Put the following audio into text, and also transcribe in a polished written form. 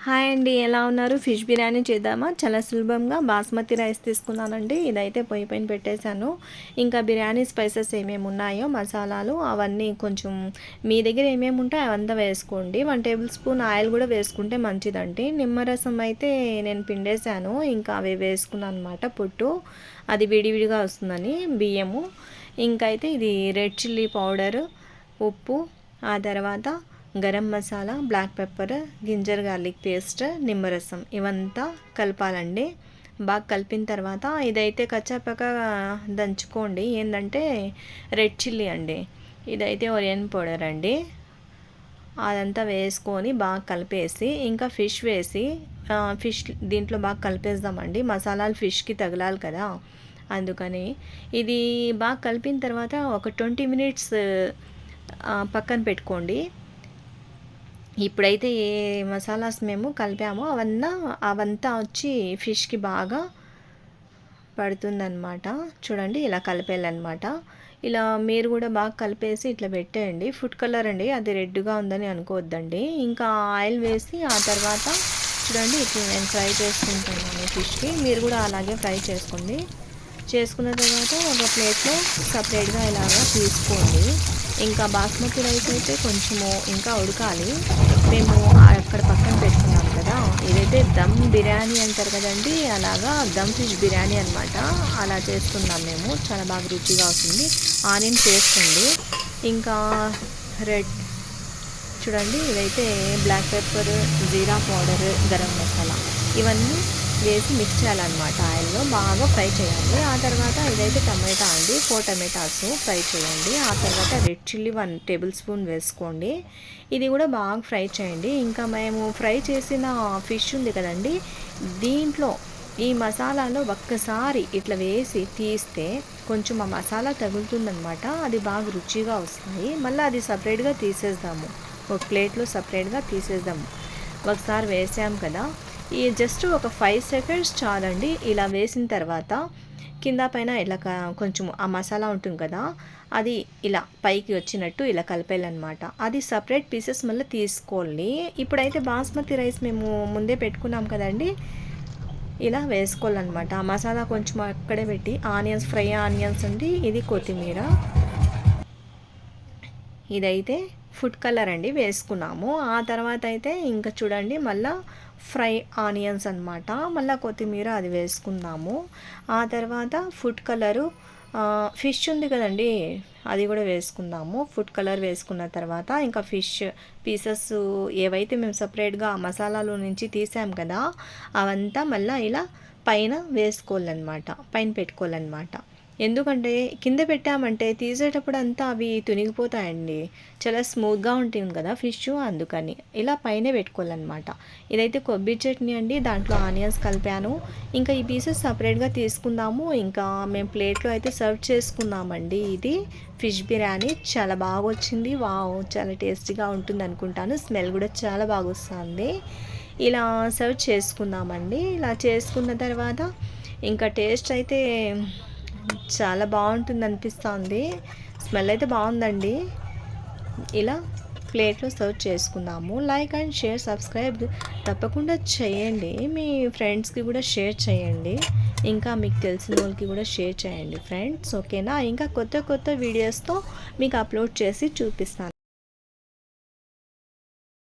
Hi అండి, ఎలా ఉన్నారు? ఫిష్ బిర్యానీ చేద్దామా? చాలా సులభంగా బాస్మతి రైస్ తీసుకున్నానండి. ఇదైతే పొయ్యి పైన పెట్టేశాను. ఇంకా బిర్యానీ స్పైసెస్ ఏమేమి ఉన్నాయో మసాలాలు అవన్నీ కొంచెం మీ దగ్గర ఏమేమి ఉంటాయో అవంతా వేసుకోండి. 1 టేబుల్ స్పూన్ ఆయిల్ కూడా వేసుకుంటే మంచిదండి. నిమ్మరసం అయితే నేను పిండేశాను, ఇంకా అవి వేసుకున్నాను అనమాట. పొట్టు అది విడివిడిగా వస్తుందని బియ్యము. ఇంకైతే ఇది రెడ్ చిల్లీ పౌడరు, ఉప్పు, ఆ తర్వాత garam masala, black pepper, ginger garlic paste, నిమ్మరసం ఇవంతా కలపాలండి. బాగా కలిపిన తర్వాత ఇదైతే కచ్చాపక్క దంచుకోండి. ఏంటంటే రెడ్ చిల్లీ అండి, ఇదైతే ఒరియన్ పౌడర్ అండి. అదంతా వేసుకొని బాగా కలిపేసి ఇంకా ఫిష్ వేసి ఫిష్ దీంట్లో బాగా కలిపేద్దామండి. మసాలాలు ఫిష్కి తగలాలి కదా, అందుకని ఇది బాగా కలిపిన తర్వాత ఒక 20 మినిట్స్ పక్కన పెట్టుకోండి. ఇప్పుడైతే ఏ మసాలాస్ మేము కలిపామో అవంతా వచ్చి ఫిష్కి బాగా పడుతుందన్నమాట. చూడండి, ఇలా కలిపేయాలన్నమాట. ఇలా మీరు కూడా బాగా కలిపేసి ఇట్లా పెట్టేయండి. ఫుడ్ కలర్ అండి, అది రెడ్గా ఉందని అనుకోవద్దండి. ఇంకా ఆయిల్ వేసి ఆ తర్వాత చూడండి ఇట్లా నేను ఫ్రై చేసుకుంటున్నాను ఫిష్కి. మీరు కూడా అలాగే ఫ్రై చేసుకోండి. చేసుకున్న తర్వాత ఒక ప్లేట్లో సపరేట్గా ఇలాగా తీసుకోండి. ఇంకా బాస్మతి రైస్ అయితే కొంచెము ఇంకా ఉడకాలి. మేము అక్కడ పక్కన పెట్టుకున్నాం కదా, ఇదైతే దమ్ బిర్యానీ అంటారు కదండి, అలాగా దమ్ ఫిష్ బిర్యానీ అనమాట. అలా చేసుకున్నాం మేము. చాలా బాగా రుచిగా వస్తుంది. ఆనియన్ పేస్ట్ అండి, ఇంకా రెడ్ చూడండి ఇదైతే బ్లాక్ పెప్పర్, జీరా పౌడర్, గరం మసాలా ఇవన్నీ వేసి మిక్స్ చేయాలన్నమాట. ఆయిల్లో బాగా ఫ్రై చేయాలి. ఆ తర్వాత ఇదైతే టమాటా అండి, 4 టమాటాస్ ఫ్రై చేయండి. ఆ తర్వాత రెడ్ చిల్లీ 1 టేబుల్ స్పూన్ వేసుకోండి. ఇది కూడా బాగా ఫ్రై చేయండి. ఇంకా మేము ఫ్రై చేసిన ఫిష్ ఉంది కదండి, దీంట్లో ఈ మసాలాలో ఒక్కసారి ఇట్లా వేసి తీస్తే కొంచెం ఆ మసాలా తగులుతుందనమాట. అది బాగా రుచిగా వస్తాయి. మళ్ళీ అది సపరేట్గా తీసేద్దాము, ఒక ప్లేట్లో సపరేట్గా తీసేద్దాము. ఒకసారి వేసాం కదా, ఈ జస్ట్ ఒక 5 సెకండ్స్ చాలండి. ఇలా వేసిన తర్వాత కింద పైన ఇలా కొంచెం ఆ మసాలా ఉంటుంది కదా, అది ఇలా పైకి వచ్చినట్టు ఇలా కలిపేయాలన్నమాట. అది సపరేట్ పీసెస్ మళ్ళీ తీసుకోండి. ఇప్పుడైతే బాస్మతి రైస్ మేము ముందే పెట్టుకున్నాం కదండి, ఇలా వేసుకోవాలన్నమాట. ఆ మసాలా కొంచెం అక్కడే పెట్టి ఆనియన్స్, ఫ్రై ఆనియన్స్ అండి, ఇది కొత్తిమీర, ఇదైతే ఫుడ్ కలర్ అండి వేసుకున్నాము. ఆ తర్వాత అయితే ఇంకా చూడండి మళ్ళీ ఫ్రై ఆనియన్స్ అనమాట, మళ్ళీ కొత్తిమీర అది వేసుకున్నాము. ఆ తర్వాత ఫుడ్ కలరు, ఫిష్ ఉంది కదండి, అది కూడా వేసుకుందాము. ఫుడ్ కలర్ వేసుకున్న తర్వాత ఇంకా ఫిష్ పీసెస్ ఏవైతే మేము సపరేట్గా మసాలాలో నుంచి తీసాం కదా, అవంతా మళ్ళీ ఇలా పైన వేసుకోవాలన్నమాట, పైన పెట్టుకోవాలన్నమాట. ఎందుకంటే కింద పెట్టామంటే తీసేటప్పుడు అంతా అవి తునిగిపోతాయండి. చాలా స్మూత్గా ఉంటుంది కదా ఫిష్, అందుకని ఇలా పైనే పెట్టుకోవాలన్నమాట. ఇదైతే కొబ్బరి చట్నీ అండి, దాంట్లో ఆనియన్స్ కలిపాను. ఇంకా ఈ పీసెస్ సపరేట్గా తీసుకుందాము. ఇంకా మేము ప్లేట్లో అయితే సర్వ్ చేసుకున్నామండి. ఇది ఫిష్ బిర్యానీ చాలా బాగా వచ్చింది. వావ్, చాలా టేస్టీగా ఉంటుంది అనుకుంటాను. స్మెల్ కూడా చాలా బాగా వస్తుంది. ఇలా సర్వ్ చేసుకుందామండి. ఇలా చేసుకున్న తర్వాత ఇంకా టేస్ట్ అయితే చాలా బాగుంటుంది అనిపిస్తుంది. స్మెల్ అయితే బాగుందండి. ఇలా ప్లేట్లో సర్వ్ చేసుకుందాము. లైక్ అండ్ షేర్, సబ్స్క్రైబ్ తప్పకుండా చేయండి. మీ ఫ్రెండ్స్కి కూడా షేర్ చేయండి. ఇంకా మీకు తెలిసిన వాళ్ళకి కూడా షేర్ చేయండి ఫ్రెండ్స్, ఓకేనా? ఇంకా కొత్త కొత్త వీడియోస్తో మీకు అప్లోడ్ చేసి చూపిస్తాను.